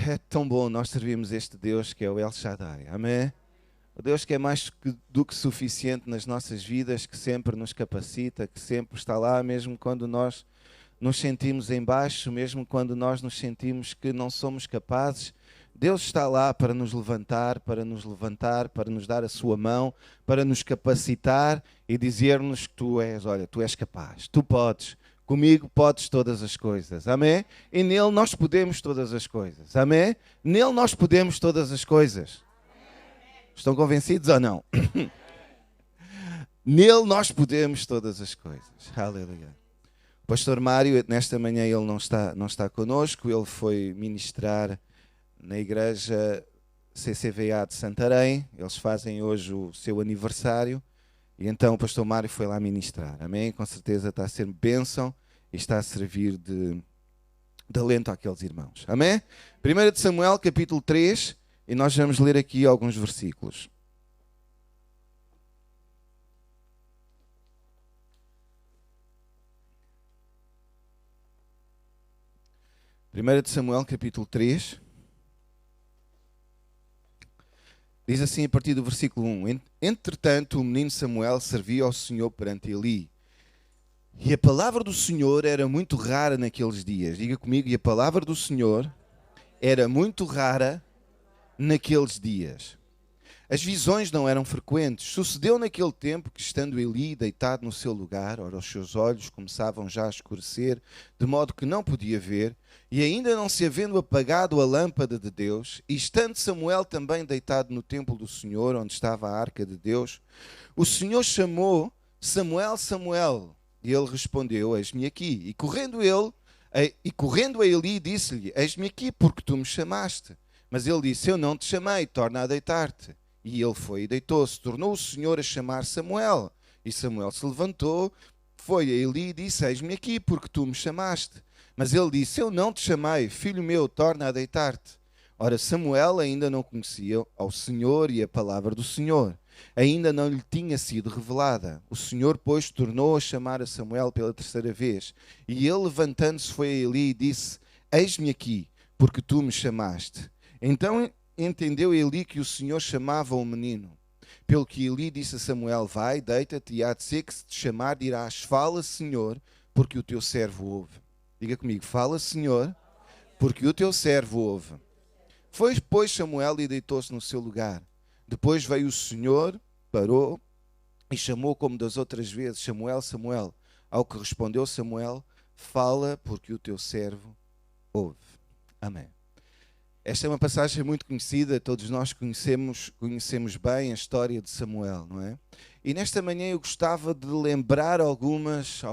É tão bom nós servimos este Deus que é o El Shaddai, amém? O Deus que é mais do que suficiente nas nossas vidas, que sempre nos capacita, que sempre está lá, mesmo quando nós nos sentimos em baixo, mesmo quando nós nos sentimos que não somos capazes. Deus está lá para nos levantar, para nos dar a sua mão, para nos capacitar e dizer-nos que tu és capaz, tu podes. Comigo podes todas as coisas, amém? E nele nós podemos todas as coisas, amém? Nele nós podemos todas as coisas. Estão convencidos ou não? Nele nós podemos todas as coisas, aleluia. O pastor Mário, nesta manhã ele não está connosco, ele foi ministrar na igreja CCVA de Santarém, eles fazem hoje o seu aniversário, e então o pastor Mário foi lá ministrar, amém? Com certeza está a ser bênção e está a servir de alento àqueles irmãos, amém? 1 de Samuel, capítulo 3, e nós vamos ler aqui alguns versículos. Primeira de Samuel, capítulo 3, diz assim a partir do versículo 1: Entretanto, o menino Samuel servia ao Senhor perante Eli. E a palavra do Senhor era muito rara naqueles dias. Diga comigo, e a palavra do Senhor era muito rara naqueles dias. As visões não eram frequentes. Sucedeu naquele tempo que, estando Eli deitado no seu lugar, ora, os seus olhos começavam já a escurecer, de modo que não podia ver, e ainda não se havendo apagado a lâmpada de Deus, e estando Samuel também deitado no templo do Senhor, onde estava a arca de Deus, o Senhor chamou: Samuel, Samuel. E ele respondeu: Eis-me aqui. E correndo a Eli, disse-lhe: Eis-me aqui, porque tu me chamaste. Mas ele disse: Eu não te chamei, torna a deitar-te. E ele foi e deitou-se. Tornou o Senhor a chamar Samuel. E Samuel se levantou, foi a Eli e disse: Eis-me aqui, porque tu me chamaste. Mas ele disse: Eu não te chamei, filho meu, torna a deitar-te. Ora, Samuel ainda não conhecia ao Senhor e a palavra do Senhor ainda não lhe tinha sido revelada. O Senhor, pois, tornou a chamar a Samuel pela terceira vez. E ele, levantando-se, foi a Eli e disse: Eis-me aqui, porque tu me chamaste. Então entendeu Eli que o Senhor chamava o menino. Pelo que Eli disse a Samuel: Vai, deita-te, e há de ser que se te chamar dirás: Fala, Senhor, porque o teu servo ouve. Diga comigo: Fala, Senhor, porque o teu servo ouve. Foi, pois, Samuel e deitou-se no seu lugar. Depois veio o Senhor, parou e chamou como das outras vezes: Samuel, Samuel. Ao que respondeu Samuel: Fala, porque o teu servo ouve. Amém. Esta é uma passagem muito conhecida, todos nós conhecemos bem a história de Samuel, não é? E nesta manhã eu gostava de lembrar algumas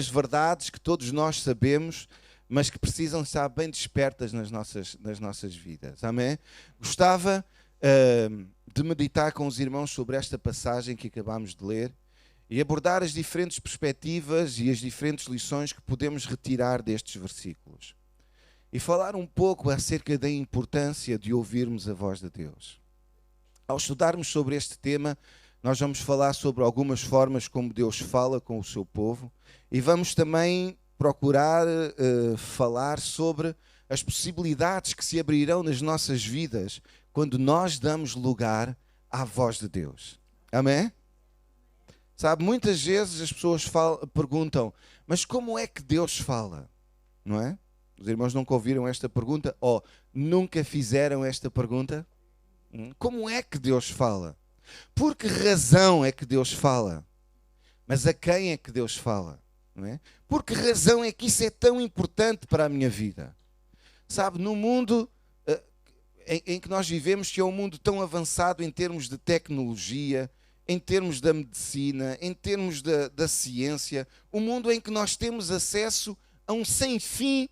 verdades que todos nós sabemos, mas que precisam estar bem despertas nas nossas vidas. Amém? Gostava de meditar com os irmãos sobre esta passagem que acabámos de ler e abordar as diferentes perspectivas e as diferentes lições que podemos retirar destes versículos. E falar um pouco acerca da importância de ouvirmos a voz de Deus. Ao estudarmos sobre este tema, nós vamos falar sobre algumas formas como Deus fala com o seu povo e vamos também procurar falar sobre as possibilidades que se abrirão nas nossas vidas quando nós damos lugar à voz de Deus. Amém? Sabe, muitas vezes as pessoas perguntam: mas como é que Deus fala? Não é? Os irmãos nunca ouviram esta pergunta ou nunca fizeram esta pergunta? Como é que Deus fala? Por que razão é que Deus fala? Mas a quem é que Deus fala? Não é? Por que razão é que isso é tão importante para a minha vida? Sabe, no mundo em que nós vivemos, que é um mundo tão avançado em termos de tecnologia, em termos da medicina, em termos da ciência, um mundo em que nós temos acesso a um sem fim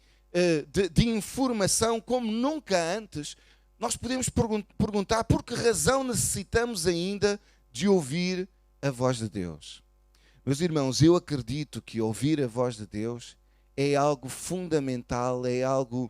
de informação como nunca antes, nós podemos perguntar por que razão necessitamos ainda de ouvir a voz de Deus. Meus irmãos, eu acredito que ouvir a voz de Deus é algo fundamental, é algo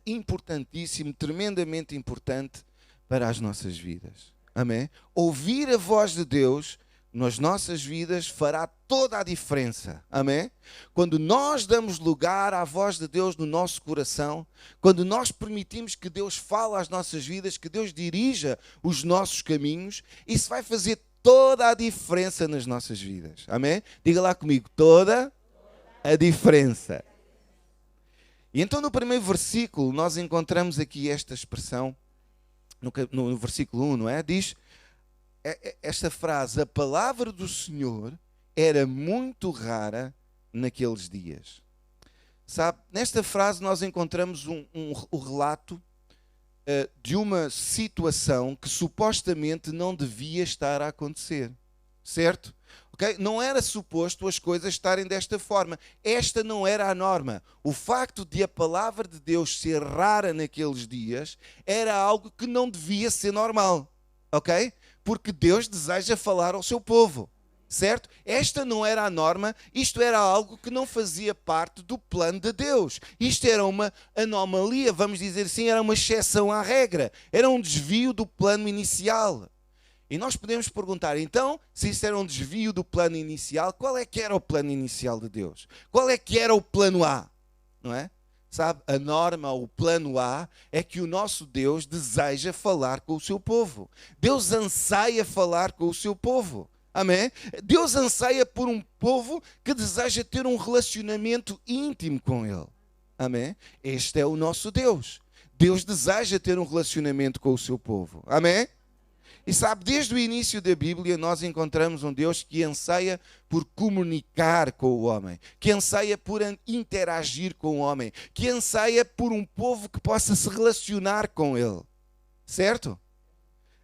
importantíssimo, tremendamente importante para as nossas vidas. Amém? Ouvir a voz de Deus nas nossas vidas fará toda a diferença. Amém? Quando nós damos lugar à voz de Deus no nosso coração, quando nós permitimos que Deus fale às nossas vidas, que Deus dirija os nossos caminhos, isso vai fazer toda a diferença nas nossas vidas. Amém? Diga lá comigo, toda a diferença. E então no primeiro versículo nós encontramos aqui esta expressão, no versículo 1, não é? Diz esta frase: a palavra do Senhor era muito rara naqueles dias. Sabe, nesta frase nós encontramos o relato de uma situação que supostamente não devia estar a acontecer. Certo? Okay? Não era suposto as coisas estarem desta forma. Esta não era a norma. O facto de a palavra de Deus ser rara naqueles dias era algo que não devia ser normal. Ok? Porque Deus deseja falar ao seu povo, certo? Esta não era a norma, isto era algo que não fazia parte do plano de Deus. Isto era uma anomalia, vamos dizer assim, era uma exceção à regra, era um desvio do plano inicial. E nós podemos perguntar, então, se isso era um desvio do plano inicial, qual é que era o plano inicial de Deus? Qual é que era o plano A? Não é? Sabe, a norma, o plano A, é que o nosso Deus deseja falar com o seu povo. Deus anseia falar com o seu povo. Amém? Deus anseia por um povo que deseja ter um relacionamento íntimo com Ele. Amém? Este é o nosso Deus. Deus deseja ter um relacionamento com o seu povo. Amém? E sabe, desde o início da Bíblia nós encontramos um Deus que anseia por comunicar com o homem, que anseia por interagir com o homem, que anseia por um povo que possa se relacionar com ele. Certo?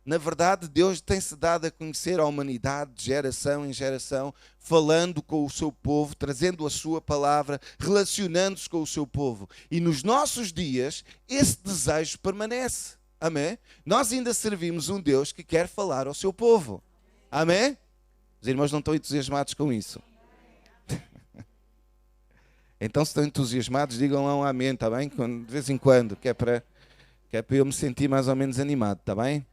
Na verdade, Deus tem-se dado a conhecer a humanidade de geração em geração, falando com o seu povo, trazendo a sua palavra, relacionando-se com o seu povo. E nos nossos dias, esse desejo permanece. Amém? Nós ainda servimos um Deus que quer falar ao seu povo. Amém? Os irmãos não estão entusiasmados com isso? Então, se estão entusiasmados, digam lá um amém, está bem? De vez em quando, que é para eu me sentir mais ou menos animado, está bem?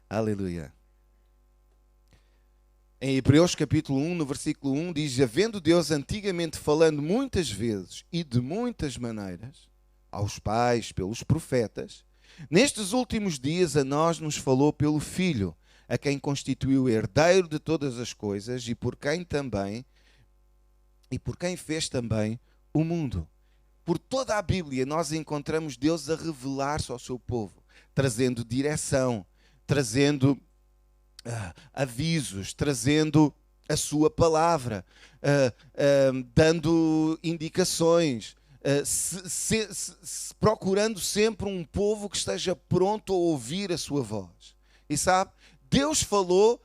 Aleluia. Em Hebreus capítulo 1, no versículo 1, diz: havendo Deus antigamente falando muitas vezes e de muitas maneiras, aos pais, pelos profetas, nestes últimos dias a nós nos falou pelo Filho, a quem constituiu herdeiro de todas as coisas e por quem fez também o mundo. Por toda a Bíblia nós encontramos Deus a revelar-se ao seu povo, trazendo direção, trazendo avisos, trazendo a sua palavra, dando indicações, procurando sempre um povo que esteja pronto a ouvir a sua voz. E sabe, Deus falou,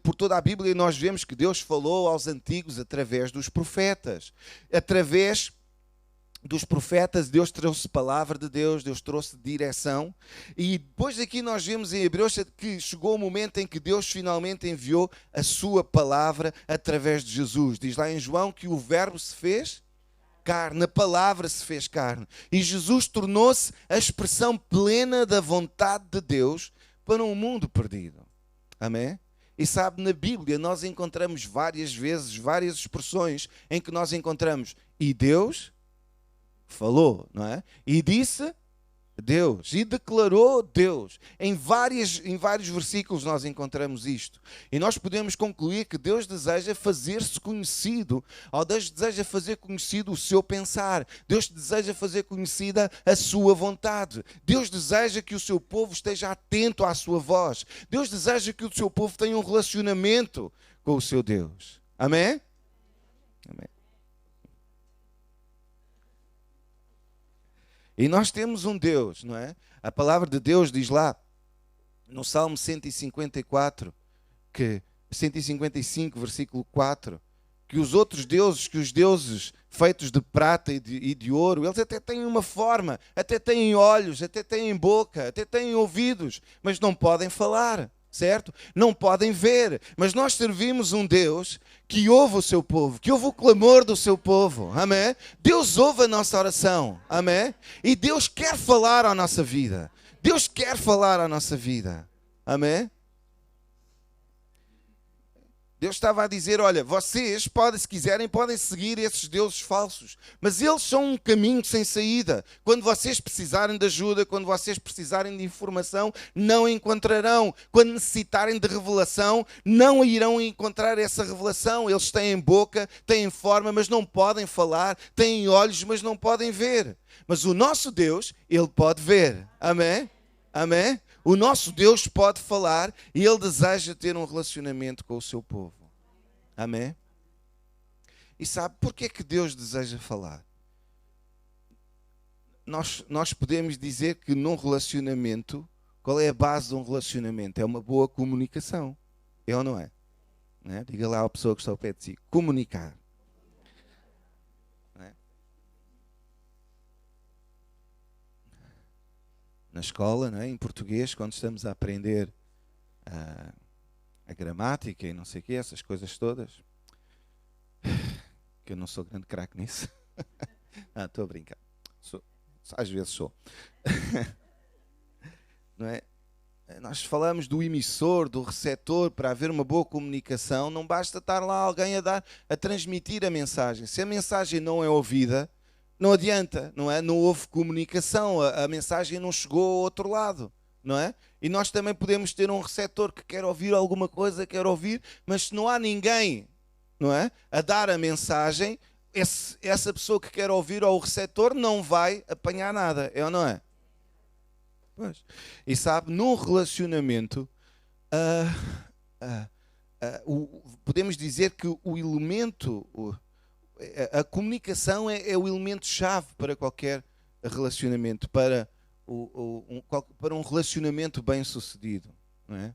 por toda a Bíblia nós vemos que Deus falou aos antigos através dos profetas. Através dos profetas, Deus trouxe palavra de Deus, Deus trouxe direção. E depois aqui nós vemos em Hebreus que chegou o momento em que Deus finalmente enviou a sua palavra através de Jesus. Diz lá em João que o verbo se fez carne, a palavra se fez carne. E Jesus tornou-se a expressão plena da vontade de Deus para um mundo perdido. Amém? E sabe, na Bíblia nós encontramos várias vezes, várias expressões em que nós encontramos e Deus falou, não é? E disse Deus, e declarou Deus. Em vários versículos nós encontramos isto. E nós podemos concluir que Deus deseja fazer-se conhecido, ou Deus deseja fazer conhecido o seu pensar. Deus deseja fazer conhecida a sua vontade. Deus deseja que o seu povo esteja atento à sua voz. Deus deseja que o seu povo tenha um relacionamento com o seu Deus. Amém? Amém. E nós temos um Deus, não é? A palavra de Deus diz lá, no Salmo 154, 155, versículo 4, que os outros deuses, que os deuses feitos de prata e de ouro, eles até têm uma forma, até têm olhos, até têm boca, até têm ouvidos, mas não podem falar. Certo? Não podem ver, mas nós servimos um Deus que ouve o seu povo, que ouve o clamor do seu povo, amém? Deus ouve a nossa oração, amém? E Deus quer falar à nossa vida, Deus quer falar à nossa vida. Amém? Deus estava a dizer, olha, vocês podem, se quiserem, podem seguir esses deuses falsos, mas eles são um caminho sem saída. Quando vocês precisarem de ajuda, quando vocês precisarem de informação, não encontrarão. Quando necessitarem de revelação, não irão encontrar essa revelação. Eles têm boca, têm forma, mas não podem falar, têm olhos, mas não podem ver. Mas o nosso Deus, Ele pode ver. Amém? Amém? O nosso Deus pode falar e Ele deseja ter um relacionamento com o seu povo. Amém? E sabe porquê que Deus deseja falar? Nós podemos dizer que num relacionamento, qual é a base de um relacionamento? É uma boa comunicação. É ou não é? Não é? Diga lá à pessoa que está ao pé de si. Comunicar. Na escola, não é? Em português, quando estamos a aprender a gramática e não sei o quê, essas coisas todas, que eu não sou grande craque nisso. Estou a brincar. Às vezes sou. Não é? Nós falamos do emissor, do receptor, para haver uma boa comunicação, não basta estar lá alguém a transmitir a mensagem. Se a mensagem não é ouvida, não adianta, não é? Não houve comunicação, a mensagem não chegou ao outro lado, não é? E nós também podemos ter um receptor que quer ouvir alguma coisa, quer ouvir, mas se não há ninguém, não é? A dar a mensagem, essa pessoa que quer ouvir ou o receptor não vai apanhar nada, é ou não é? Pois. E sabe, num relacionamento, podemos dizer que o elemento... A comunicação é o elemento-chave para qualquer relacionamento, para um relacionamento bem-sucedido, não é?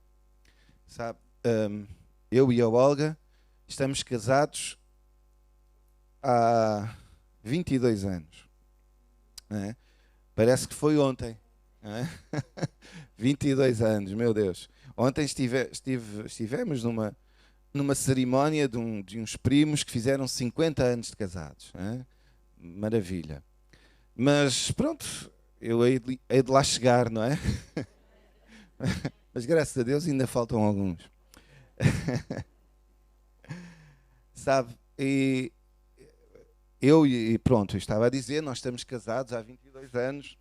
Sabe, eu e a Olga estamos casados há 22 anos, não é? Parece que foi ontem, não é? 22 anos, meu Deus. Ontem estivemos numa cerimónia de uns primos que fizeram 50 anos de casados. Hein? Maravilha. Mas pronto, eu hei de lá chegar, não é? Mas graças a Deus ainda faltam alguns. Sabe, e pronto, eu estava a dizer, nós estamos casados há 22 anos,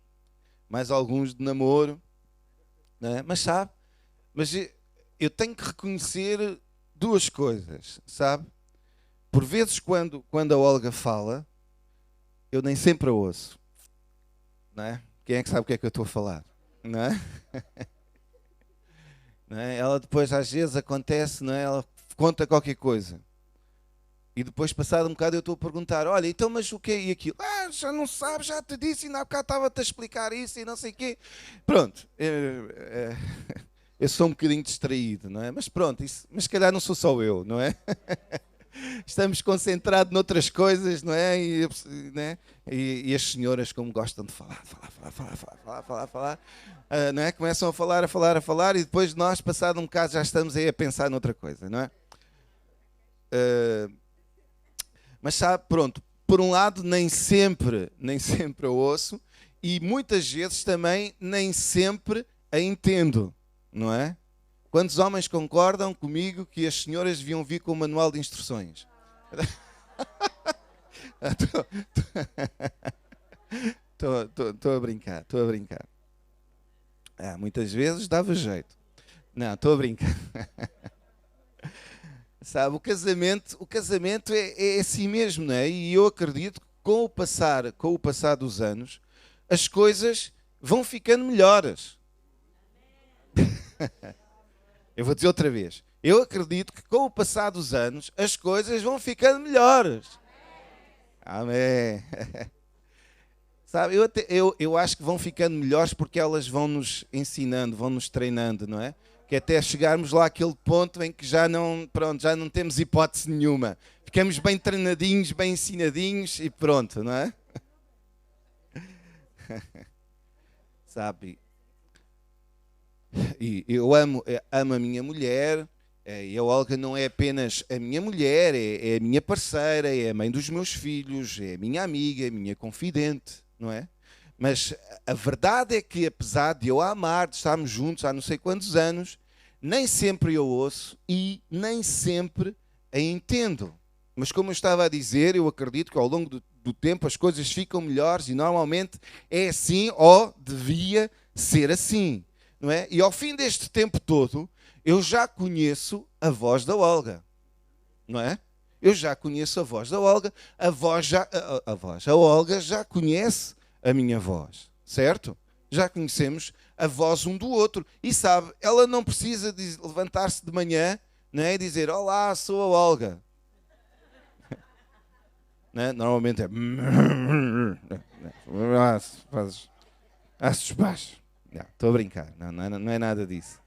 mais alguns de namoro, não é? Mas sabe, eu tenho que reconhecer duas coisas, sabe? Por vezes, quando a Olga fala, eu nem sempre a ouço. Não é? Quem é que sabe o que é que eu estou a falar? Não é? Não é? Ela depois, às vezes, acontece, não é? Ela conta qualquer coisa. E depois, passado um bocado, eu estou a perguntar, olha, então, mas o que é aquilo? Já não sabes, já te disse, ainda há bocado estava-te a explicar isso e não sei o quê. Pronto. Eu sou um bocadinho distraído, não é? Mas pronto, mas se calhar não sou só eu, não é? Estamos concentrados noutras coisas, não é? E as senhoras, como gostam de falar, não é? Começam a falar e depois nós, passado um bocado, já estamos aí a pensar noutra coisa, não é? Mas sabe, pronto, por um lado, nem sempre eu ouço e muitas vezes também nem sempre a entendo. Não é? Quantos homens concordam comigo que as senhoras deviam vir com o manual de instruções? Estou a brincar. Muitas vezes dava jeito. Não, estou a brincar. Sabe, o casamento é assim mesmo, não é? E eu acredito que com o passar dos anos, as coisas vão ficando melhores. Eu vou dizer outra vez. Eu acredito que com o passar dos anos as coisas vão ficando melhores. Amém. Sabe, eu acho que vão ficando melhores porque elas vão nos ensinando, vão nos treinando, não é? Que até chegarmos lá àquele ponto em que já não temos hipótese nenhuma. Ficamos bem treinadinhos, bem ensinadinhos e pronto, não é? Sabe? E eu amo a minha mulher, e a Olga não é apenas a minha mulher, é a minha parceira, é a mãe dos meus filhos, é a minha amiga, é a minha confidente, não é? Mas a verdade é que, apesar de eu a amar, de estarmos juntos há não sei quantos anos, nem sempre eu ouço e nem sempre a entendo. Mas como eu estava a dizer, eu acredito que ao longo do tempo as coisas ficam melhores e normalmente é assim ou devia ser assim, não é? E ao fim deste tempo todo, eu já conheço a voz da Olga, não é? Eu já conheço a voz da Olga, a Olga já conhece a minha voz, certo? Já conhecemos a voz um do outro. E sabe, ela não precisa de levantar-se de manhã, não é? E dizer, olá, sou a Olga. Não é? Normalmente é... Fazes baixo. Estou a brincar, não é nada disso.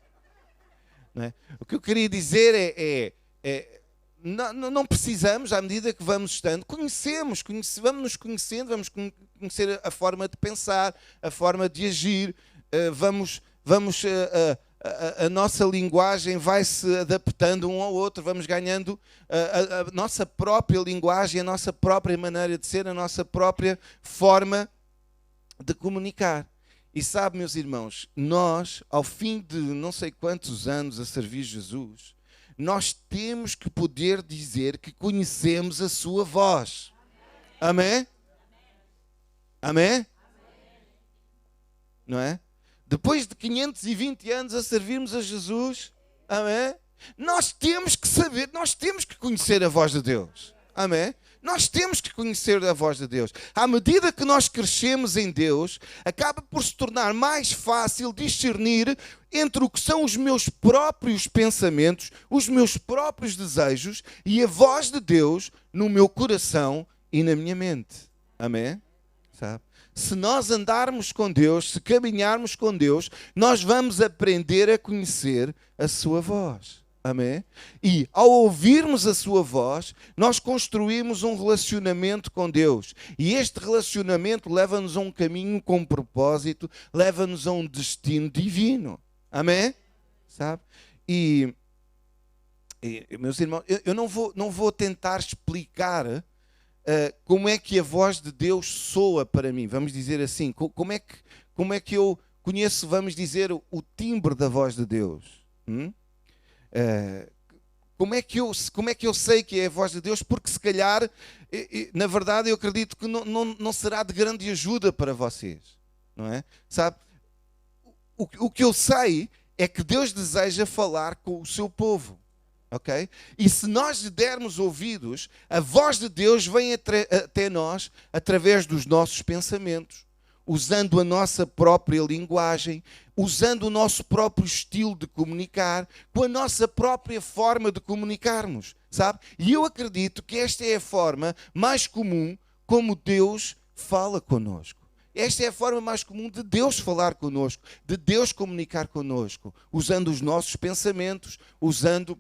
Não é? O que eu queria dizer não precisamos, à medida que vamos estando, vamos nos conhecendo, vamos conhecer a forma de pensar, a forma de agir, a nossa linguagem vai se adaptando um ao outro, vamos ganhando a nossa própria linguagem, a nossa própria maneira de ser, a nossa própria forma de comunicar. E sabe, meus irmãos, nós, ao fim de não sei quantos anos a servir Jesus, nós temos que poder dizer que conhecemos a sua voz. Amém? Amém? Não é? Depois de 520 anos a servirmos a Jesus, amém? Nós temos que saber, nós temos que conhecer a voz de Deus. Amém? Nós temos que conhecer a voz de Deus. À medida que nós crescemos em Deus, acaba por se tornar mais fácil discernir entre o que são os meus próprios pensamentos, os meus próprios desejos e a voz de Deus no meu coração e na minha mente. Amém? Sabe? Se nós andarmos com Deus, se caminharmos com Deus, nós vamos aprender a conhecer a sua voz. Amém? E ao ouvirmos a sua voz, nós construímos um relacionamento com Deus. E este relacionamento leva-nos a um caminho com propósito, leva-nos a um destino divino. Amém? Sabe? E meus irmãos, eu não vou tentar explicar como é que a voz de Deus soa para mim. Vamos dizer assim, como é que eu conheço, vamos dizer, o timbre da voz de Deus. Como é que eu sei que é a voz de Deus? Porque se calhar, na verdade, eu acredito que não será de grande ajuda para vocês, não é? Sabe? O que eu sei é que Deus deseja falar com o seu povo, ok? E se nós lhe dermos ouvidos, a voz de Deus vem até nós através dos nossos pensamentos, usando a nossa própria linguagem, usando o nosso próprio estilo de comunicar, com a nossa própria forma de comunicarmos, sabe? E eu acredito que esta é a forma mais comum como Deus fala connosco. Esta é a forma mais comum de Deus falar connosco, de Deus comunicar connosco, usando os nossos pensamentos, usando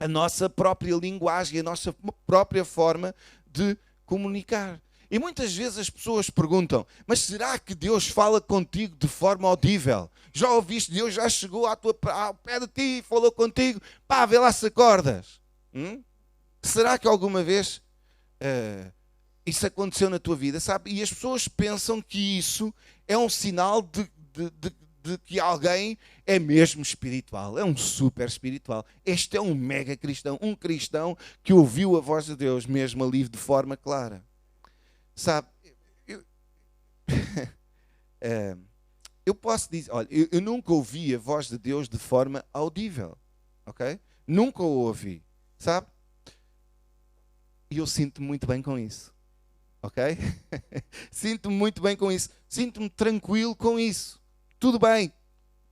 a nossa própria linguagem, a nossa própria forma de comunicar. E muitas vezes as pessoas perguntam, mas será que Deus fala contigo de forma audível? Já ouviste? Deus já chegou ao pé de ti e falou contigo? Pá, vê lá se acordas. Será que alguma vez isso aconteceu na tua vida? Sabe? E as pessoas pensam que isso é um sinal de que alguém é mesmo espiritual, é um super espiritual. Este é um mega cristão, um cristão que ouviu a voz de Deus mesmo ali de forma clara. Sabe, eu posso dizer, olha, eu nunca ouvi a voz de Deus de forma audível, ok? Nunca o ouvi, sabe? E eu sinto-me muito bem com isso, ok? Sinto-me muito bem com isso, sinto-me tranquilo com isso, tudo bem,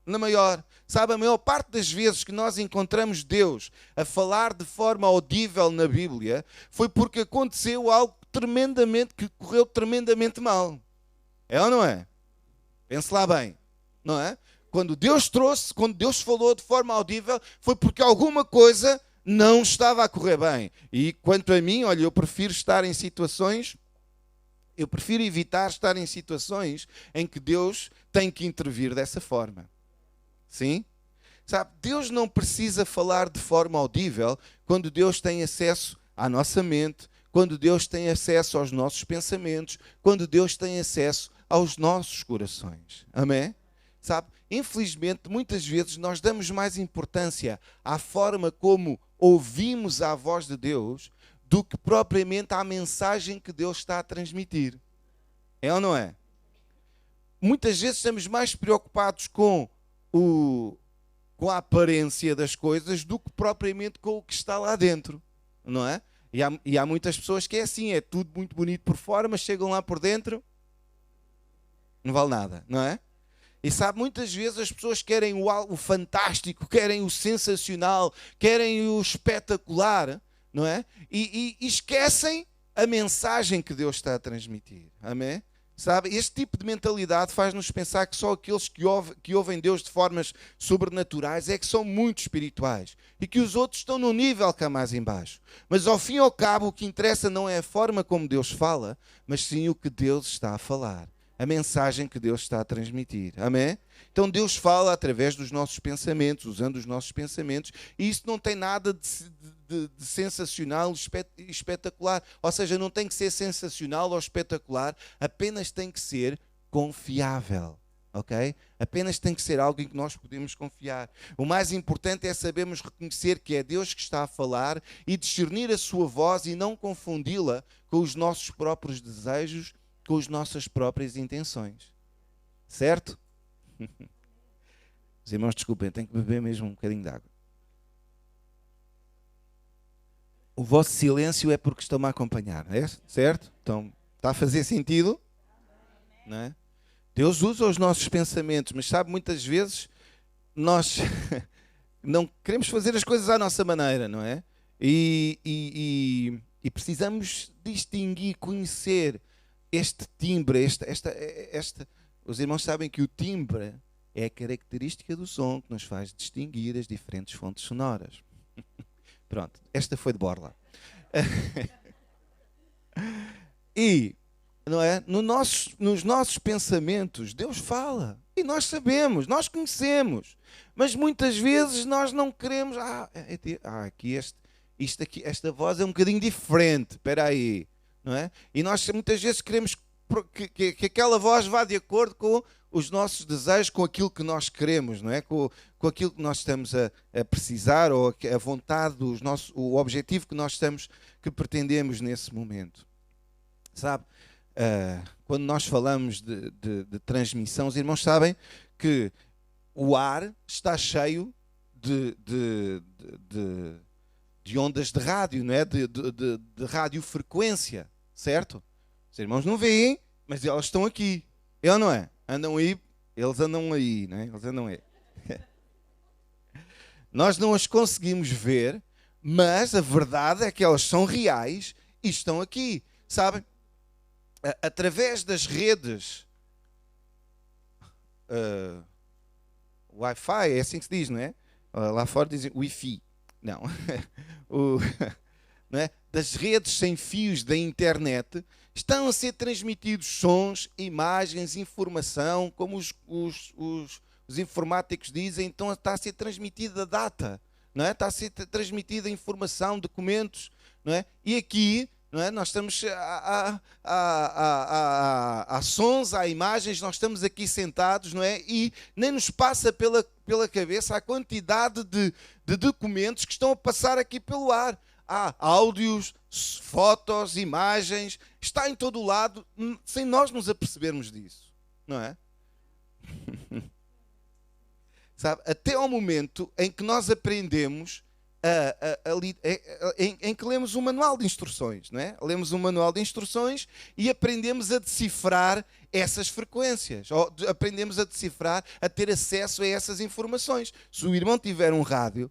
na maior. Sabe, a maior parte das vezes que nós encontramos Deus a falar de forma audível na Bíblia foi porque aconteceu algo que correu tremendamente mal. É ou não é? Pense lá bem, não é? Quando Deus falou de forma audível, foi porque alguma coisa não estava a correr bem. E quanto a mim, olha, eu prefiro evitar estar em situações em que Deus tem que intervir dessa forma. Sim? Sabe, Deus não precisa falar de forma audível quando Deus tem acesso à nossa mente, quando Deus tem acesso aos nossos pensamentos, quando Deus tem acesso aos nossos corações. Amém? Sabe? Infelizmente, muitas vezes nós damos mais importância à forma como ouvimos a voz de Deus do que propriamente à mensagem que Deus está a transmitir. É ou não é? Muitas vezes estamos mais preocupados com a aparência das coisas do que propriamente com o que está lá dentro, não é? E há muitas pessoas que é assim, é tudo muito bonito por fora, mas chegam lá por dentro, não vale nada, não é? E sabe, muitas vezes as pessoas querem o fantástico, querem o sensacional, querem o espetacular, não é? E esquecem a mensagem que Deus está a transmitir, amém? Sabe, este tipo de mentalidade faz-nos pensar que só aqueles que ouvem Deus de formas sobrenaturais é que são muito espirituais e que os outros estão no nível cá mais em baixo. Mas ao fim e ao cabo o que interessa não é a forma como Deus fala, mas sim o que Deus está a falar, a mensagem que Deus está a transmitir. Amém? Então Deus fala através dos nossos pensamentos, usando os nossos pensamentos, e isso não tem nada de sensacional e espetacular. Ou seja, não tem que ser sensacional ou espetacular, apenas tem que ser confiável. Ok? Apenas tem que ser algo em que nós podemos confiar. O mais importante é sabermos reconhecer que é Deus que está a falar e discernir a sua voz e não confundi-la com os nossos próprios desejos, com as nossas próprias intenções. Certo? Os irmãos, desculpem, tenho que beber mesmo um bocadinho de água. O vosso silêncio é porque estão-me a acompanhar, é? Certo? Então, está a fazer sentido? Não é? Deus usa os nossos pensamentos, mas sabe, muitas vezes nós não queremos fazer as coisas à nossa maneira, não é? E precisamos distinguir, conhecer este timbre, os irmãos sabem que o timbre é a característica do som que nos faz distinguir as diferentes fontes sonoras. Pronto, esta foi de borla. E, não é? Nos nossos pensamentos, Deus fala. E nós sabemos, nós conhecemos. Mas muitas vezes nós não queremos. Aqui esta voz é um bocadinho diferente. Espera aí. Não é? E nós muitas vezes queremos que aquela voz vá de acordo com os nossos desejos, com aquilo que nós queremos, não é? Com aquilo que nós estamos a precisar, ou a vontade, o objetivo que pretendemos nesse momento. Sabe? Quando nós falamos de transmissão, os irmãos sabem que o ar está cheio de ondas de rádio, não é? De radiofrequência, certo? Os irmãos não veem, mas elas estão aqui. É ou não é? Andam aí, eles andam aí, não é? Eles andam aí. Nós não as conseguimos ver, mas a verdade é que elas são reais e estão aqui. Sabem? Através das redes Wi-Fi, é assim que se diz, não é? Lá fora dizem Wi-Fi. Não. Não é? Das redes sem fios da internet, estão a ser transmitidos sons, imagens, informação, como os informáticos dizem, então está a ser transmitida data, não é? Está a ser transmitida informação, documentos, não é? E aqui, não é? Nós estamos há sons, há imagens, nós estamos aqui sentados, não é? E nem nos passa pela cabeça a quantidade de documentos que estão a passar aqui pelo ar. Há áudios, fotos, imagens, está em todo o lado, sem nós nos apercebermos disso, não é? Sabe? Até ao momento em que nós aprendemos, em que lemos um manual de instruções, não é? Lemos um manual de instruções e aprendemos a decifrar essas frequências, ou aprendemos a decifrar, a ter acesso a essas informações. Se o irmão tiver um rádio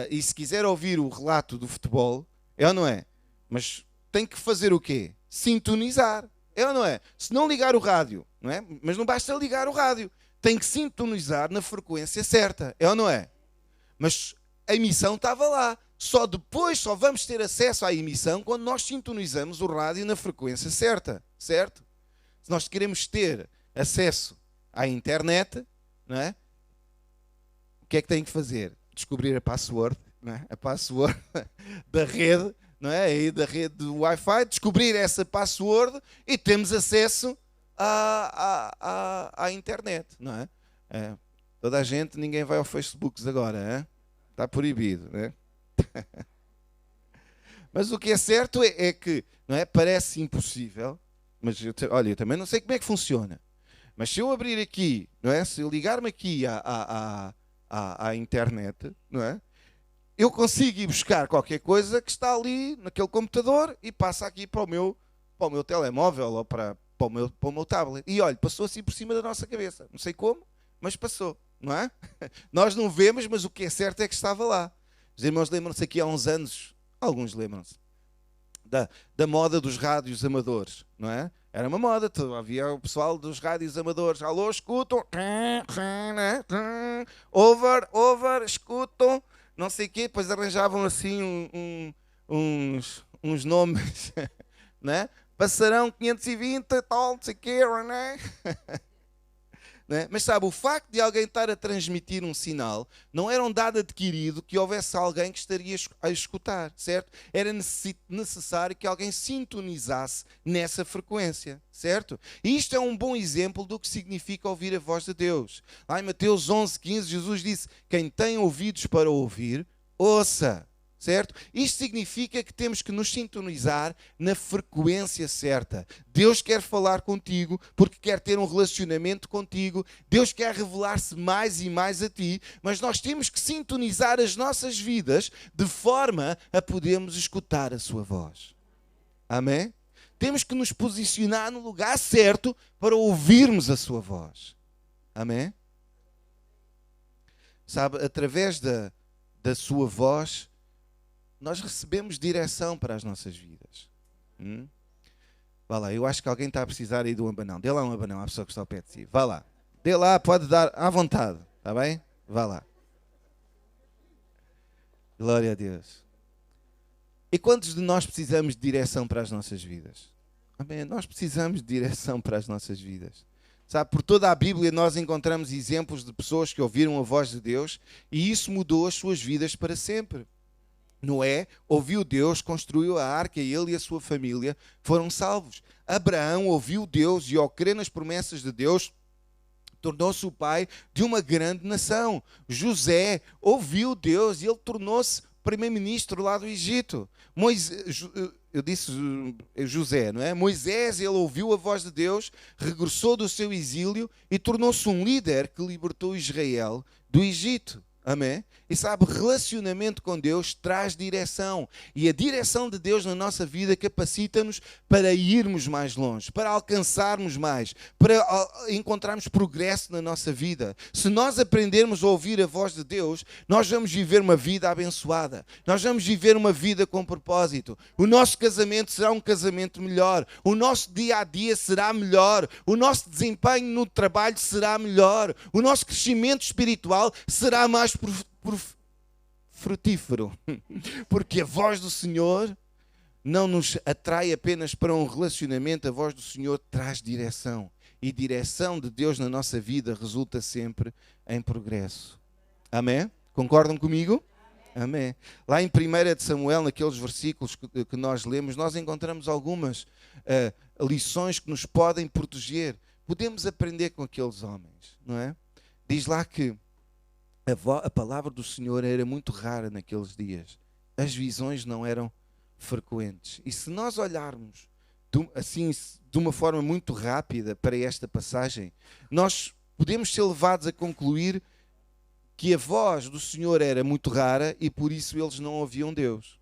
e se quiser ouvir o relato do futebol, é ou não é? Mas tem que fazer o quê? Sintonizar. É ou não é? Se não ligar o rádio, não é? Mas não basta ligar o rádio. Tem que sintonizar na frequência certa. É ou não é? Mas a emissão estava lá. Só vamos ter acesso à emissão quando nós sintonizamos o rádio na frequência certa. Certo? Se nós queremos ter acesso à internet, não é? O que é que tem que fazer? Descobrir a password, não é? A password da rede, não é? Aí da rede do Wi-Fi, descobrir essa password e temos acesso à internet, não é? Toda a gente, ninguém vai ao Facebook agora, está proibido, não é? Mas o que é certo é que, não é? Parece impossível, mas olha, eu também não sei como é que funciona. Mas se eu abrir aqui, não é? Se eu ligar-me aqui à internet, não é? Eu consigo ir buscar qualquer coisa que está ali naquele computador e passa aqui para o meu telemóvel ou para o meu tablet. E olha, passou assim por cima da nossa cabeça. Não sei como, mas passou, não é? Nós não vemos, mas o que é certo é que estava lá. Os irmãos lembram-se aqui há uns anos, alguns lembram-se, da moda dos rádios amadores, não é? Era uma moda, havia o pessoal dos rádios amadores. Alô, escutam. Over, escutam. Não sei o quê. Depois arranjavam assim uns nomes, né? Passarão 520, tal, não sei o quê, né? Né? Mas sabe, o facto de alguém estar a transmitir um sinal não era um dado adquirido que houvesse alguém que estaria a escutar, certo? Era necessário que alguém sintonizasse nessa frequência, certo? E isto é um bom exemplo do que significa ouvir a voz de Deus. Lá em Mateus 11:15, Jesus disse: quem tem ouvidos para ouvir, ouça. Certo? Isto significa que temos que nos sintonizar na frequência certa. Deus quer falar contigo porque quer ter um relacionamento contigo. Deus quer revelar-se mais e mais a ti, mas nós temos que sintonizar as nossas vidas de forma a podermos escutar a sua voz. Amém? Temos que nos posicionar no lugar certo para ouvirmos a sua voz. Amém? Sabe, através da sua voz, nós recebemos direção para as nossas vidas. Vá lá, eu acho que alguém está a precisar aí de um abanão. Dê lá um abanão à pessoa que está ao pé de si. Vá lá. Dê lá, pode dar à vontade. Está bem? Vá lá. Glória a Deus. E quantos de nós precisamos de direção para as nossas vidas? Amém? Nós precisamos de direção para as nossas vidas. Sabe, por toda a Bíblia nós encontramos exemplos de pessoas que ouviram a voz de Deus e isso mudou as suas vidas para sempre. Noé ouviu Deus, construiu a arca e ele e a sua família foram salvos. Abraão ouviu Deus e ao crer nas promessas de Deus, tornou-se o pai de uma grande nação. José ouviu Deus e ele tornou-se primeiro-ministro lá do Egito. Eu disse José, não é? Moisés, ele ouviu a voz de Deus, regressou do seu exílio e tornou-se um líder que libertou Israel do Egito. Amém? E sabe, relacionamento com Deus traz direção. E a direção de Deus na nossa vida capacita-nos para irmos mais longe, para alcançarmos mais, para encontrarmos progresso na nossa vida. Se nós aprendermos a ouvir a voz de Deus, nós vamos viver uma vida abençoada. Nós vamos viver uma vida com propósito. O nosso casamento será um casamento melhor. O nosso dia-a-dia será melhor. O nosso desempenho no trabalho será melhor. O nosso crescimento espiritual será mais frutífero, porque a voz do Senhor não nos atrai apenas para um relacionamento, a voz do Senhor traz direção, e direção de Deus na nossa vida resulta sempre em progresso. Amém? Concordam comigo? Amém. Lá em 1 Samuel, naqueles versículos que nós lemos, nós encontramos algumas lições que nos podem proteger. Podemos aprender com aqueles homens, não é? Diz lá que a palavra do Senhor era muito rara naqueles dias. As visões não eram frequentes. E se nós olharmos assim, de uma forma muito rápida para esta passagem, nós podemos ser levados a concluir que a voz do Senhor era muito rara e por isso eles não ouviam Deus.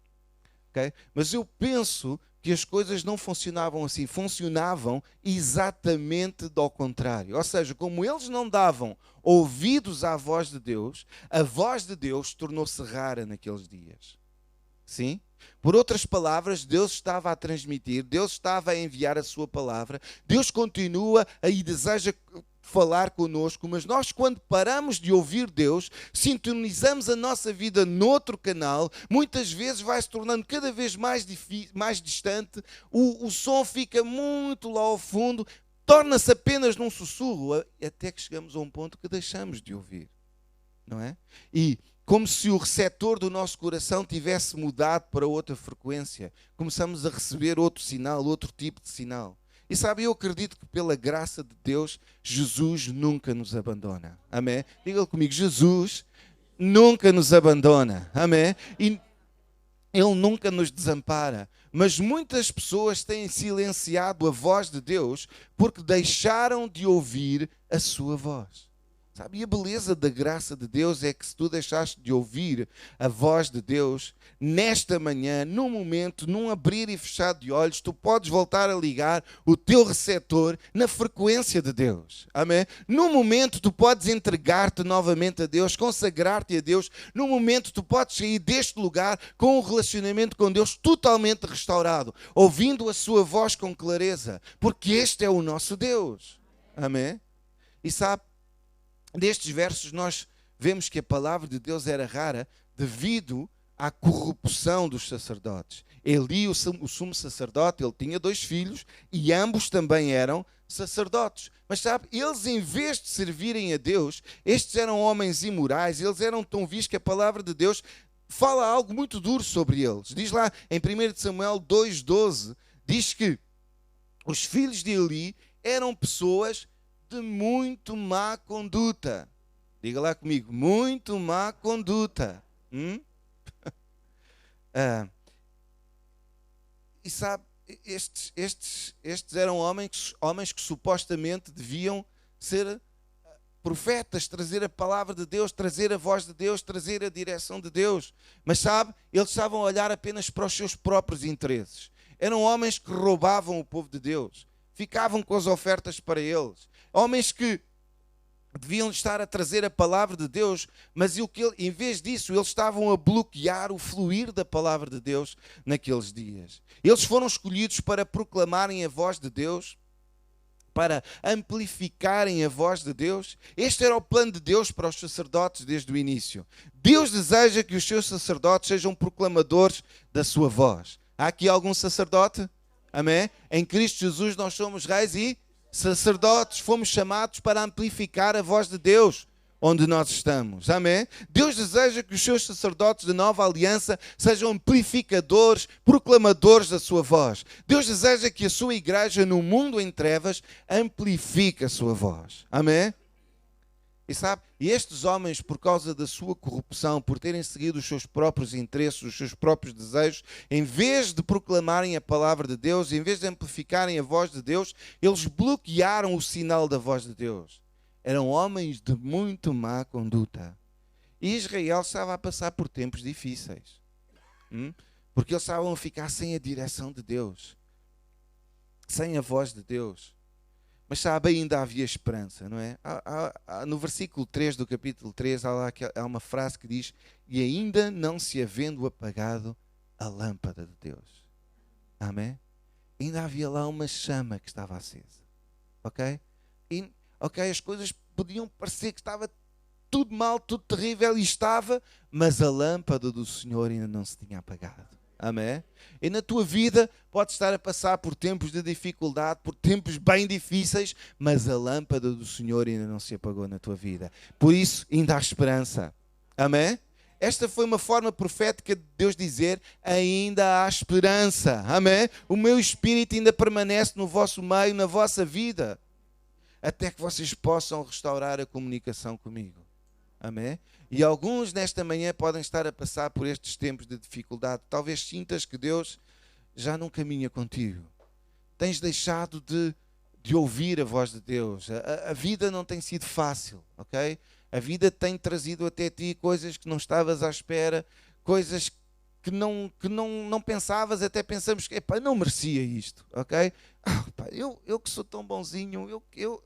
Okay? Mas eu penso que as coisas não funcionavam assim, funcionavam exatamente ao contrário. Ou seja, como eles não davam ouvidos à voz de Deus, a voz de Deus tornou-se rara naqueles dias. Sim? Por outras palavras, Deus estava a transmitir, Deus estava a enviar a sua palavra, Deus continua e deseja falar connosco, mas nós quando paramos de ouvir Deus, sintonizamos a nossa vida noutro canal, muitas vezes vai se tornando cada vez mais distante, o som fica muito lá ao fundo, torna-se apenas num sussurro, até que chegamos a um ponto que deixamos de ouvir, não é? E como se o receptor do nosso coração tivesse mudado para outra frequência, começamos a receber outro sinal, outro tipo de sinal. E sabe, eu acredito que pela graça de Deus, Jesus nunca nos abandona. Amém? Diga comigo, Jesus nunca nos abandona. Amém? E Ele nunca nos desampara. Mas muitas pessoas têm silenciado a voz de Deus porque deixaram de ouvir a sua voz. Sabe? E a beleza da graça de Deus é que se tu deixaste de ouvir a voz de Deus, nesta manhã, num momento, num abrir e fechar de olhos, tu podes voltar a ligar o teu receptor na frequência de Deus. Amém? Num momento tu podes entregar-te novamente a Deus, consagrar-te a Deus. Num momento tu podes sair deste lugar com um relacionamento com Deus totalmente restaurado, ouvindo a sua voz com clareza, porque este é o nosso Deus. Amém? E sabe, nestes versos nós vemos que a palavra de Deus era rara devido à corrupção dos sacerdotes. Eli, o sumo sacerdote, ele tinha 2 filhos e ambos também eram sacerdotes. Mas sabe, eles em vez de servirem a Deus, estes eram homens imorais, eles eram tão vis que a palavra de Deus fala algo muito duro sobre eles. Diz lá em 1 Samuel 2,12, diz que os filhos de Eli eram pessoas de muito má conduta. Diga lá comigo, muito má conduta. E sabe, estes eram homens que supostamente deviam ser profetas, trazer a palavra de Deus, trazer a voz de Deus, trazer a direção de Deus. Mas sabe, eles estavam a olhar apenas para os seus próprios interesses. Eram homens que roubavam o povo de Deus, ficavam com as ofertas para eles. Homens que deviam estar a trazer a palavra de Deus, mas em vez disso, eles estavam a bloquear o fluir da palavra de Deus naqueles dias. Eles foram escolhidos para proclamarem a voz de Deus, para amplificarem a voz de Deus. Este era o plano de Deus para os sacerdotes desde o início. Deus deseja que os seus sacerdotes sejam proclamadores da sua voz. Há aqui algum sacerdote? Amém? Em Cristo Jesus nós somos reis e sacerdotes. Fomos chamados para amplificar a voz de Deus onde nós estamos. Amém? Deus deseja que os seus sacerdotes de nova aliança sejam amplificadores, proclamadores da sua voz. Deus deseja que a sua igreja no mundo em trevas amplifique a sua voz. Amém? E sabe, e estes homens, por causa da sua corrupção, por terem seguido os seus próprios interesses, os seus próprios desejos, em vez de proclamarem a palavra de Deus, em vez de amplificarem a voz de Deus, eles bloquearam o sinal da voz de Deus. Eram homens de muito má conduta. E Israel estava a passar por tempos difíceis. Porque eles estavam a ficar sem a direção de Deus, sem a voz de Deus. Mas sabe, ainda havia esperança, não é? No versículo 3 do capítulo 3, há uma frase que diz: e ainda não se havendo apagado a lâmpada de Deus. Amém? Ainda havia lá uma chama que estava acesa. Ok? As coisas podiam parecer que estava tudo mal, tudo terrível, e estava, mas a lâmpada do Senhor ainda não se tinha apagado. Amém? E na tua vida podes estar a passar por tempos de dificuldade, por tempos bem difíceis, mas a lâmpada do Senhor ainda não se apagou na tua vida. Por isso ainda há esperança. Amém? Esta foi uma forma profética de Deus dizer: ainda há esperança. Amém? O meu Espírito ainda permanece no vosso meio, na vossa vida, até que vocês possam restaurar a comunicação comigo. Amém? E alguns nesta manhã podem estar a passar por estes tempos de dificuldade. Talvez sintas que Deus já não caminha contigo. Tens deixado de ouvir a voz de Deus. A vida não tem sido fácil, ok? A vida tem trazido até ti coisas que não estavas à espera, coisas que não pensavas, até pensamos que não merecia isto, ok? Eu que sou tão bonzinho,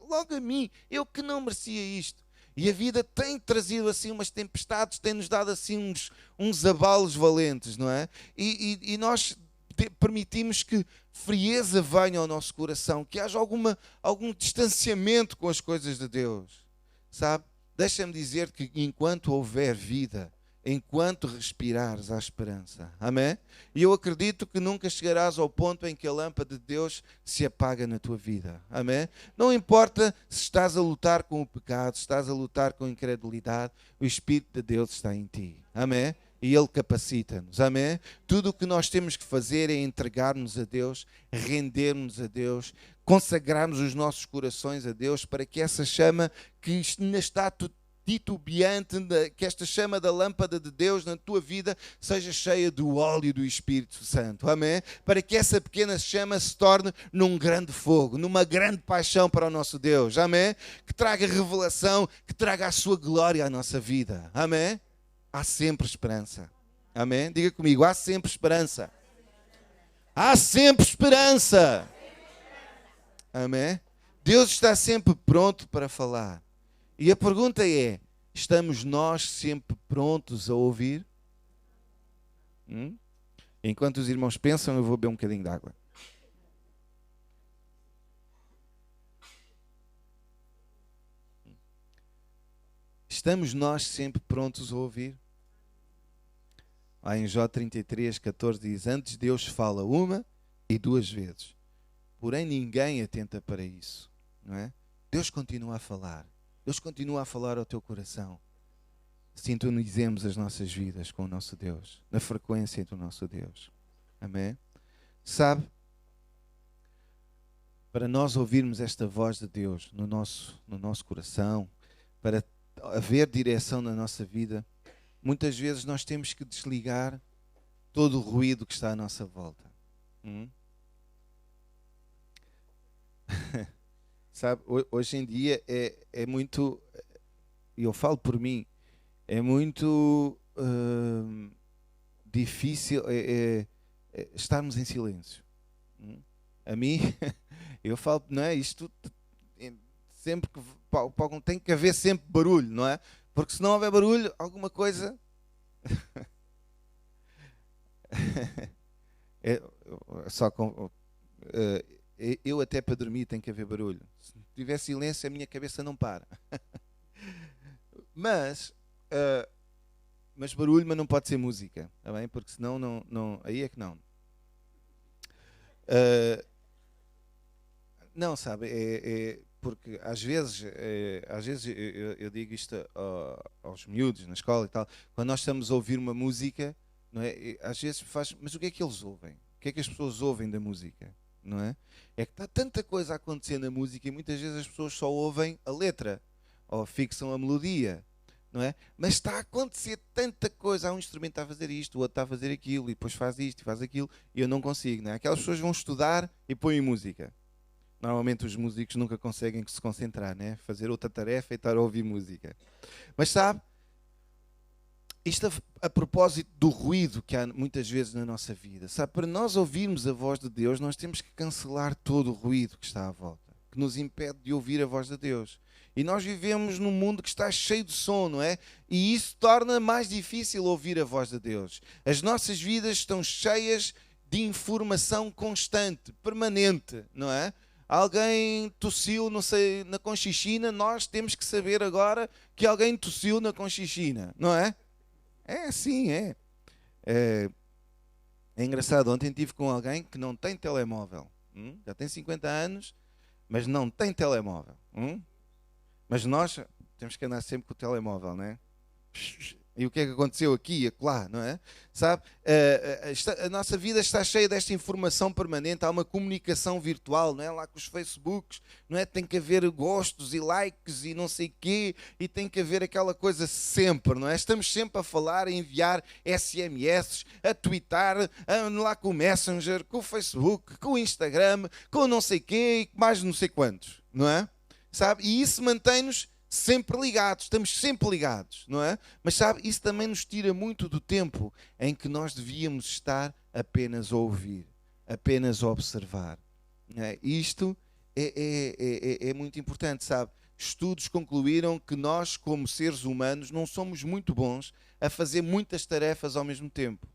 logo a mim, eu que não merecia isto. E a vida tem trazido assim umas tempestades, tem-nos dado assim uns abalos valentes, não é? E nós permitimos que frieza venha ao nosso coração, que haja algum distanciamento com as coisas de Deus, sabe? Deixa-me dizer que enquanto houver vida, enquanto respirares, há esperança. Amém? E eu acredito que nunca chegarás ao ponto em que a lâmpada de Deus se apaga na tua vida. Amém? Não importa se estás a lutar com o pecado, se estás a lutar com a incredulidade, o Espírito de Deus está em ti. Amém? E Ele capacita-nos, amém? Tudo o que nós temos que fazer é entregar-nos a Deus, render-nos a Deus, consagrarmos os nossos corações a Deus, para que essa chama que ainda está titubeante, que esta chama da lâmpada de Deus na tua vida seja cheia do óleo do Espírito Santo, amém? Para que essa pequena chama se torne num grande fogo, numa grande paixão para o nosso Deus, amém? Que traga revelação, que traga a sua glória à nossa vida, amém? Há sempre esperança, amém? Diga comigo, há sempre esperança. Há sempre esperança, amém? Deus está sempre pronto para falar. E a pergunta é, estamos nós sempre prontos a ouvir? Enquanto os irmãos pensam, eu vou beber um bocadinho de água. Estamos nós sempre prontos a ouvir? Lá em Jó 33, 14 diz, antes Deus fala uma e duas vezes, porém ninguém atenta para isso, não é? Deus continua a falar. Deus continua a falar ao teu coração. Sintonizemos as nossas vidas com o nosso Deus, na frequência do nosso Deus. Amém? Sabe, para nós ouvirmos esta voz de Deus no nosso coração, para haver direção na nossa vida, muitas vezes nós temos que desligar todo o ruído que está à nossa volta. Sabe, hoje em dia é muito, e eu falo por mim, é muito difícil estarmos em silêncio. A mim, eu falo, não é? Isto sempre que tem que haver sempre barulho, não é? Porque se não houver barulho, alguma coisa só com eu até para dormir tem que haver barulho. Se tiver silêncio, a minha cabeça não para. mas barulho, mas não pode ser música, tá bem? Porque senão não, aí é que não. Não, sabe, porque às vezes eu digo isto aos miúdos na escola e tal, quando nós estamos a ouvir uma música, não é? Às vezes mas o que é que eles ouvem? O que é que as pessoas ouvem da música? Não é? É que está tanta coisa a acontecer na música e muitas vezes as pessoas só ouvem a letra ou fixam a melodia, não é? Mas está a acontecer tanta coisa, há um instrumento a fazer isto, o outro está a fazer aquilo e depois faz isto e faz aquilo e eu não consigo, não é? Aquelas pessoas vão estudar e põem música. Normalmente os músicos nunca conseguem se concentrar, né? Fazer outra tarefa e estar a ouvir música. Mas sabe, isto a propósito do ruído que há muitas vezes na nossa vida. Sabe, para nós ouvirmos a voz de Deus, nós temos que cancelar todo o ruído que está à volta, que nos impede de ouvir a voz de Deus. E nós vivemos num mundo que está cheio de som, não é? E isso torna mais difícil ouvir a voz de Deus. As nossas vidas estão cheias de informação constante, permanente, não é? Alguém tossiu, não sei, na Conchichina, nós temos que saber agora que alguém tossiu na Conchichina, não é? É assim, é. É engraçado, ontem estive com alguém que não tem telemóvel. Já tem 50 anos, mas não tem telemóvel. Mas nós temos que andar sempre com o telemóvel, não é? E o que é que aconteceu aqui e acolá, não é? Sabe? A nossa vida está cheia desta informação permanente. Há uma comunicação virtual, não é? Lá com os Facebooks, não é? Tem que haver gostos e likes e não sei quê, e tem que haver aquela coisa sempre, não é? Estamos sempre a falar, a enviar SMS, a twittar, lá com o Messenger, com o Facebook, com o Instagram, com o não sei quê e mais não sei quantos, não é? Sabe? E isso mantém-nos sempre ligados, estamos sempre ligados, não é? Mas sabe, isso também nos tira muito do tempo em que nós devíamos estar apenas a ouvir, apenas a observar. Isto é muito importante, sabe? Estudos concluíram que nós, como seres humanos, não somos muito bons a fazer muitas tarefas ao mesmo tempo,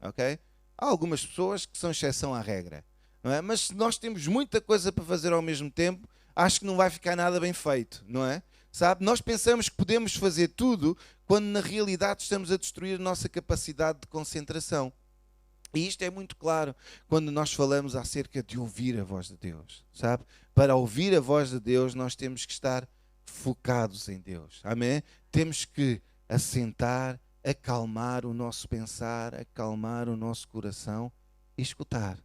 ok? Há algumas pessoas que são exceção à regra, não é? Mas se nós temos muita coisa para fazer ao mesmo tempo, acho que não vai ficar nada bem feito, não é? Sabe? Nós pensamos que podemos fazer tudo quando na realidade estamos a destruir a nossa capacidade de concentração. E isto é muito claro quando nós falamos acerca de ouvir a voz de Deus, sabe? Para ouvir a voz de Deus nós temos que estar focados em Deus, amém? Temos que assentar acalmar o nosso pensar, acalmar o nosso coração e escutar,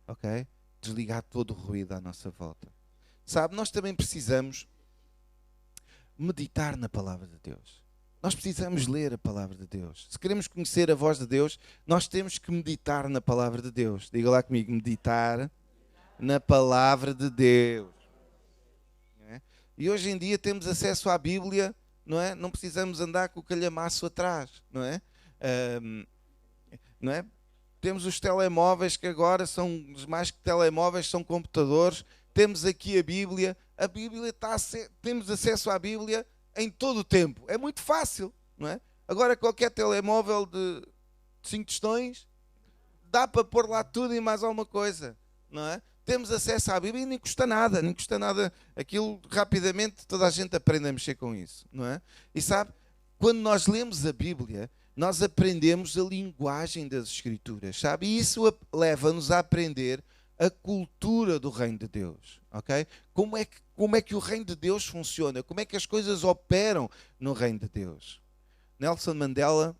ok? Desligar todo o ruído à nossa volta. Sabe, nós também precisamos meditar na palavra de Deus. Nós precisamos ler a palavra de Deus. Se queremos conhecer a voz de Deus, nós temos que meditar na palavra de Deus. Diga lá comigo, meditar na palavra de Deus. Não é? E hoje em dia temos acesso à Bíblia, não é? Não precisamos andar com o calhamaço atrás, não é? Não é? Temos os telemóveis que agora são mais que telemóveis, são computadores. Temos aqui a Bíblia temos acesso à Bíblia em todo o tempo. É muito fácil, não é? Agora qualquer telemóvel de 5 tostões dá para pôr lá tudo e mais alguma coisa, não é? Temos acesso à Bíblia e nem custa nada. Aquilo rapidamente toda a gente aprende a mexer com isso, não é? E sabe, quando nós lemos a Bíblia, nós aprendemos a linguagem das Escrituras, sabe? E isso leva-nos a aprender a cultura do reino de Deus, ok? Como é que o reino de Deus funciona? Como é que as coisas operam no reino de Deus? Nelson Mandela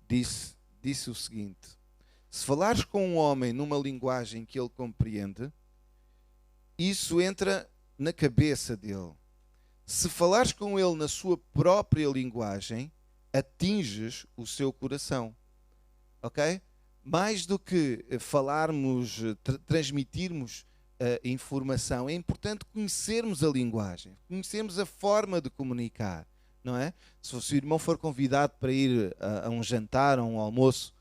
disse o seguinte: se falares com um homem numa linguagem que ele compreende, isso entra na cabeça dele. Se falares com ele na sua própria linguagem, atinges o seu coração, ok? Mais do que falarmos, transmitirmos informação, é importante conhecermos a linguagem, conhecermos a forma de comunicar, não é? Se o seu irmão for convidado para ir a um jantar, a um almoço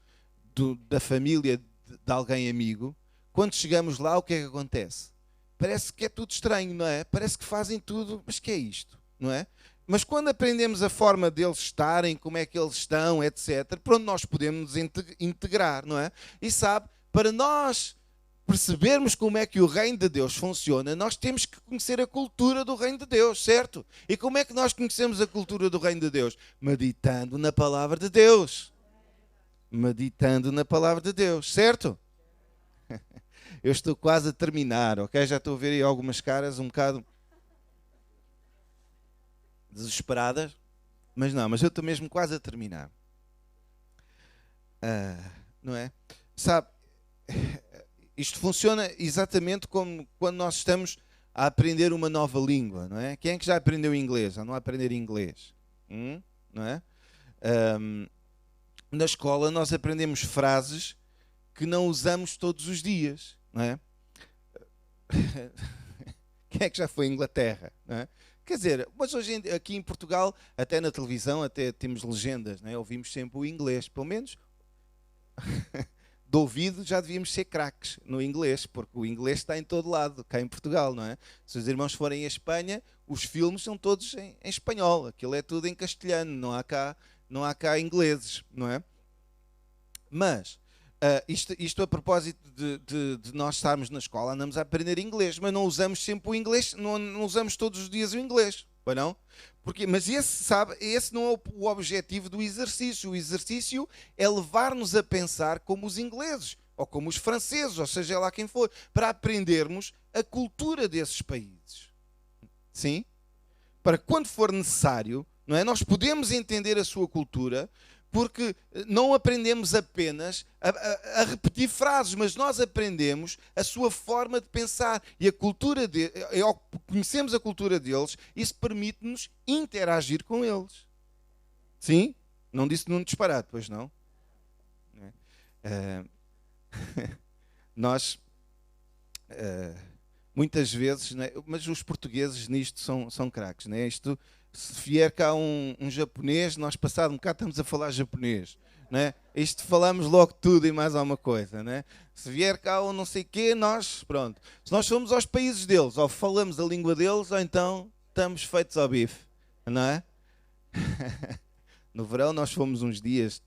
da família de alguém amigo, quando chegamos lá, o que é que acontece? Parece que é tudo estranho, não é? Parece que fazem tudo, mas que é isto, não é? Mas quando aprendemos a forma deles estarem, como é que eles estão, etc., pronto, nós podemos nos integrar, não é? E sabe, para nós percebermos como é que o reino de Deus funciona, nós temos que conhecer a cultura do reino de Deus, certo? E como é que nós conhecemos a cultura do reino de Deus? Meditando na palavra de Deus. Meditando na palavra de Deus, certo? Eu estou quase a terminar, ok? Já estou a ver aí algumas caras um bocado desesperadas, mas eu estou mesmo quase a terminar. Não é? Sabe, isto funciona exatamente como quando nós estamos a aprender uma nova língua, não é? Quem é que já aprendeu inglês? A não aprender inglês? Não é? Na escola nós aprendemos frases que não usamos todos os dias, não é? Quem é que já foi à Inglaterra, não é? Quer dizer, mas hoje aqui em Portugal, até na televisão, até temos legendas, não é? Ouvimos sempre o inglês, pelo menos de ouvido já devíamos ser craques no inglês, porque o inglês está em todo lado, cá em Portugal, não é? Se os irmãos forem à Espanha, os filmes são todos em espanhol, aquilo é tudo em castelhano, não há cá ingleses, não é? Mas isto a propósito de nós estarmos na escola, andamos a aprender inglês, mas não usamos sempre o inglês, não usamos todos os dias o inglês, ou não? Porque, mas esse não é o objetivo do exercício. O exercício é levar-nos a pensar como os ingleses, ou como os franceses, ou seja lá quem for, para aprendermos a cultura desses países. Sim? Para quando for necessário, não é? Nós podemos entender a sua cultura, porque não aprendemos apenas a repetir frases, mas nós aprendemos a sua forma de pensar. E a cultura conhecemos a cultura deles, isso permite-nos interagir com eles. Sim? Não disse num disparate, pois não? Nós, muitas vezes, não é? Mas os portugueses nisto são craques, não é? Se vier cá um japonês, nós passado um bocado estamos a falar japonês, né? Isto falamos logo tudo e mais alguma coisa, né? Se vier cá um não sei quê, pronto. Se nós formos aos países deles, ou falamos a língua deles, ou então estamos feitos ao bife, não é? No verão nós fomos uns dias,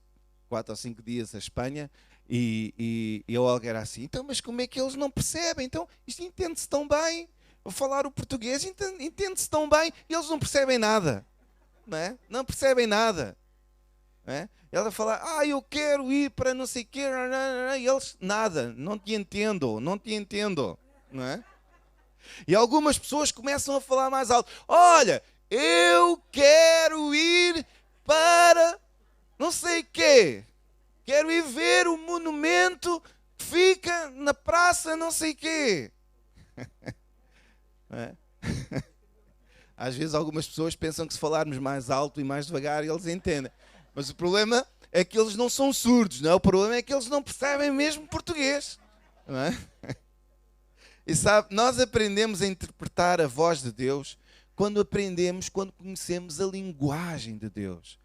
4 ou 5 dias à Espanha, e eu algo era assim, então, mas como é que eles não percebem? Então, isto entende-se tão bem. Falar o português entende-se tão bem e eles não percebem nada, não é? Não percebem nada, não é? Ela fala, eu quero ir para não sei o quê, e eles, nada, não te entendo, não é? E algumas pessoas começam a falar mais alto, olha, eu quero ir para não sei quê. Quero ir ver o monumento que fica na praça não sei quê. Não é? Às vezes algumas pessoas pensam que se falarmos mais alto e mais devagar eles entendem. Mas o problema é que eles não são surdos, não é? O problema é que eles não percebem mesmo português. Não é? E sabe, nós aprendemos a interpretar a voz de Deus quando conhecemos a linguagem de Deus,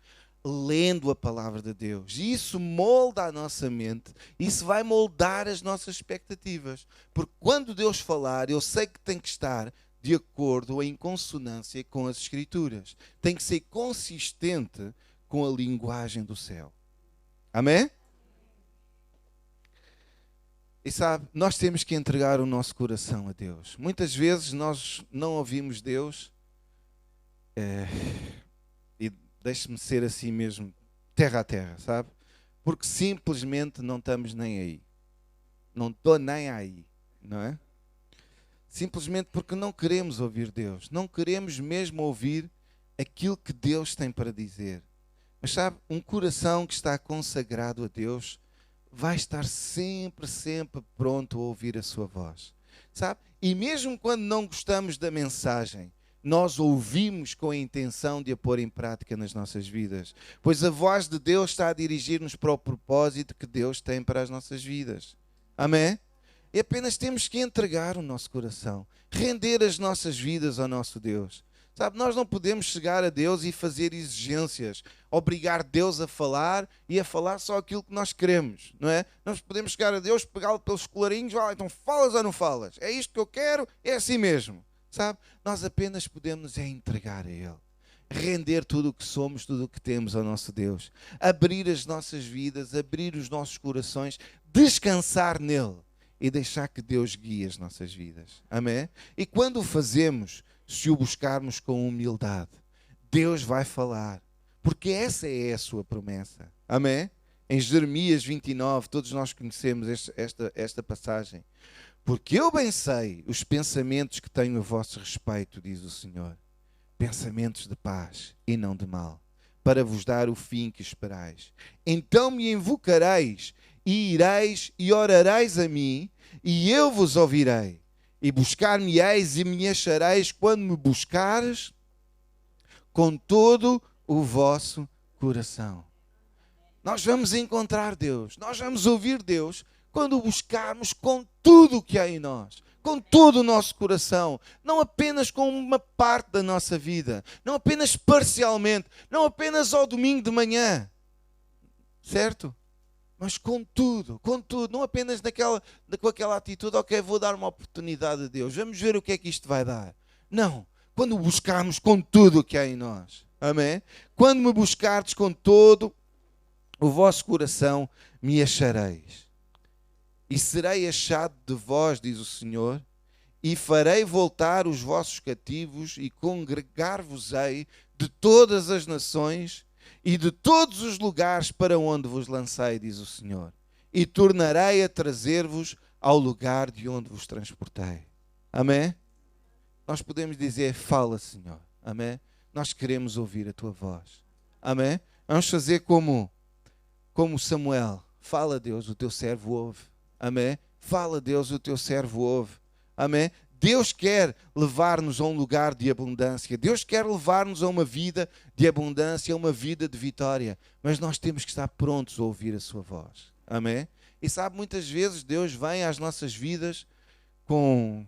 lendo a palavra de Deus. E isso molda a nossa mente, isso vai moldar as nossas expectativas. Porque quando Deus falar, eu sei que tem que estar de acordo ou em consonância com as Escrituras. Tem que ser consistente com a linguagem do céu. Amém? E sabe, nós temos que entregar o nosso coração a Deus. Muitas vezes nós não ouvimos Deus, e deixe-me ser assim mesmo, terra a terra, sabe? Porque simplesmente não estamos nem aí. Não estou nem aí, não é? Simplesmente porque não queremos ouvir Deus. Não queremos mesmo ouvir aquilo que Deus tem para dizer. Mas sabe, um coração que está consagrado a Deus vai estar sempre, sempre pronto a ouvir a sua voz. Sabe? E mesmo quando não gostamos da mensagem, nós ouvimos com a intenção de a pôr em prática nas nossas vidas. Pois a voz de Deus está a dirigir-nos para o propósito que Deus tem para as nossas vidas. Amém? E apenas temos que entregar o nosso coração, render as nossas vidas ao nosso Deus. Sabe, nós não podemos chegar a Deus e fazer exigências, obrigar Deus a falar e a falar só aquilo que nós queremos, não é? Nós podemos chegar a Deus, pegá-lo pelos colarinhos, então falas ou não falas? É isto que eu quero, é assim mesmo, sabe? Nós apenas podemos entregar a Ele, render tudo o que somos, tudo o que temos ao nosso Deus, abrir as nossas vidas, abrir os nossos corações, descansar nele e deixar que Deus guie as nossas vidas. Amém? E quando o fazemos, se o buscarmos com humildade, Deus vai falar, porque essa é a sua promessa. Amém? Em Jeremias 29, todos nós conhecemos esta passagem. Porque eu bem sei os pensamentos que tenho a vosso respeito, diz o Senhor. Pensamentos de paz e não de mal, para vos dar o fim que esperais. Então me invocareis e ireis e orareis a mim, e eu vos ouvirei. E buscar-me-eis e me achareis quando me buscares com todo o vosso coração. Nós vamos encontrar Deus, nós vamos ouvir Deus quando o buscarmos com tudo o que há em nós, com todo o nosso coração, não apenas com uma parte da nossa vida, não apenas parcialmente, não apenas ao domingo de manhã, certo? Mas com tudo, não apenas com aquela atitude, ok, vou dar uma oportunidade a Deus, vamos ver o que é que isto vai dar. Não, quando o buscarmos com tudo o que há em nós, amém? Quando me buscardes com todo o vosso coração, me achareis. E serei achado de vós, diz o Senhor, e farei voltar os vossos cativos e congregar-vos-ei de todas as nações e de todos os lugares para onde vos lancei, diz o Senhor, e tornarei a trazer-vos ao lugar de onde vos transportei. Amém? Nós podemos dizer, fala, Senhor. Amém? Nós queremos ouvir a tua voz. Amém? Vamos fazer como Samuel. Fala, Deus, o teu servo ouve. Amém? Fala, Deus, o teu servo ouve. Amém? Deus quer levar-nos a um lugar de abundância. Deus quer levar-nos a uma vida de abundância, a uma vida de vitória. Mas nós temos que estar prontos a ouvir a sua voz. Amém? E sabe, muitas vezes Deus vem às nossas vidas com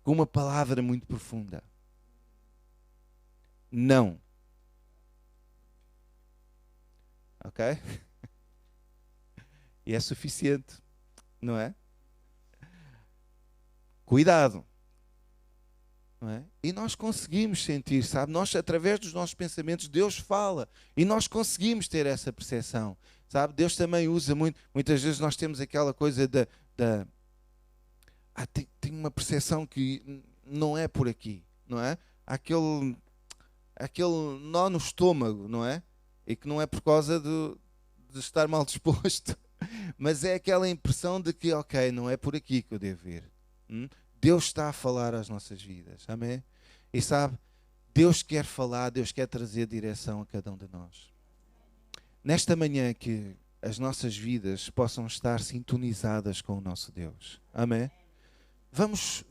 uma palavra muito profunda. Não. Ok? E é suficiente, não é? Cuidado. Não é? E nós conseguimos sentir, sabe? Nós, através dos nossos pensamentos, Deus fala. E nós conseguimos ter essa percepção. Sabe? Deus também usa muito. Muitas vezes nós temos aquela coisa tem uma percepção que não é por aqui. Não é? Aquele nó no estômago, não é? E que não é por causa de estar mal disposto. Mas é aquela impressão de que, ok, não é por aqui que eu devo ir. Deus está a falar às nossas vidas, amém? E sabe, Deus quer falar, Deus quer trazer direção a cada um de nós. nesta manhã que as nossas vidas possam estar sintonizadas com o nosso Deus. Amém? Vamos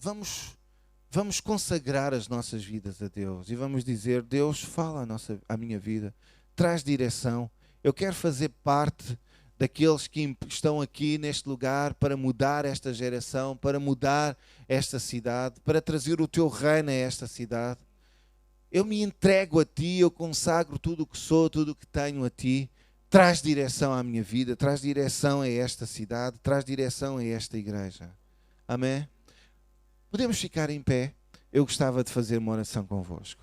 consagrar as nossas vidas a Deus e vamos dizer: Deus, fala a minha vida, traz direção. Eu quero fazer parte daqueles que estão aqui neste lugar para mudar esta geração, para mudar esta cidade, para trazer o teu reino a esta cidade. Eu me entrego a ti, eu consagro tudo o que sou, tudo o que tenho a ti. Traz direção à minha vida, traz direção a esta cidade, traz direção a esta igreja. Amém? Podemos ficar em pé? Eu gostava de fazer uma oração convosco.